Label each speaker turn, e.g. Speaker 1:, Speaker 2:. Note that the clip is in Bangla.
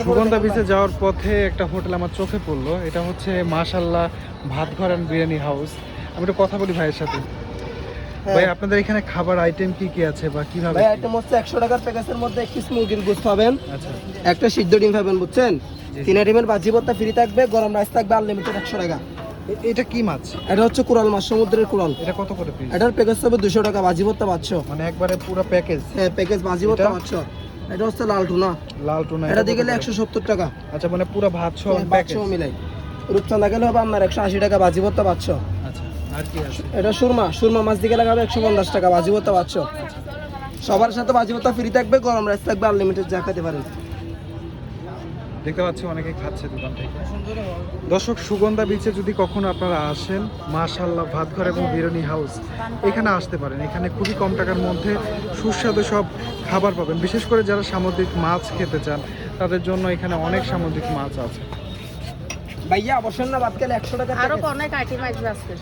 Speaker 1: সুগন্ধা বিচে যাওয়ার পথে একটা হোটেল আমার চোখে পড়লো, এটা হচ্ছে মাশাআল্লাহ ভাতঘর অ্যান্ড বিরিয়ানি হাউস। আমি একটু কথা বলি ভাইয়ের সাথে। ভাই আপনাদের এখানে খাবার আইটেম কি কি আছে বা কিভাবে?
Speaker 2: ভাই আইটেম হচ্ছে 100 টাকার প্যাকেজের মধ্যে এক পিস মুরগির গোশত পাবেন,
Speaker 1: আচ্ছা,
Speaker 2: একটা সিদ্ধ ডিম পাবেন, বুঝছেন? 3 আইটেমের ভাজি ভর্তা ফ্রি থাকবে, গরম রাইস থাকবে আনলিমিটেড 100 টাকা।
Speaker 1: এটা কি মাছ?
Speaker 2: এটা হচ্ছে কোরাল মাছ, সমুদ্রের কোরাল।
Speaker 1: এটা কত করে পিস?
Speaker 2: এটার প্যাকেজ হবে 200 টাকা, ভাজি ভর্তা 500।
Speaker 1: মানে একবারে পুরো প্যাকেজ?
Speaker 2: হ্যাঁ, প্যাকেজ ভাজি ভর্তা
Speaker 1: এটা?
Speaker 2: 500। এটা হচ্ছে লাল টুনা,
Speaker 1: লাল টুনা
Speaker 2: এটা দিয়ে গেলে 170 টাকা।
Speaker 1: আচ্ছা, মানে পুরো ভাত সহ প্যাকেজ
Speaker 2: 500 মিলাই। রূপচাঁদা গেলে হবে আপনার 180 টাকা, ভাজি ভর্তা 500।
Speaker 1: আচ্ছা, আর কি আছে?
Speaker 2: এটা সুরমা মাছ দিকে লাগাবে 150 টাকা, ভাজি ভর্তা 500। সবার সাথে ভাজি ভর্তা ফ্রি থাকবে, গরম রাইস থাকবে আনলিমিটেড, যা খেতে পারেন।
Speaker 1: দেখতে পাচ্ছি অনেকে খাচ্ছে দোকান থেকে। দর্শক, সুগন্ধা বিচে যদি কখনো আপনারা আসেন, মাশাআল্লাহ ভাতঘর এবং বিরিয়ানি হাউস, এখানে আসতে পারেন। এখানে খুবই কম টাকার মধ্যে সুস্বাদু সব খাবার পাবেন। বিশেষ করে যারা সামুদ্রিক মাছ খেতে চান তাদের জন্য এখানে অনেক সামুদ্রিক মাছ আছে।
Speaker 2: ভাইয়া অবশ্যই না, ভাত খেলে 100 টাকা।
Speaker 3: আরো অনেক আইটেম আসবে আজকে।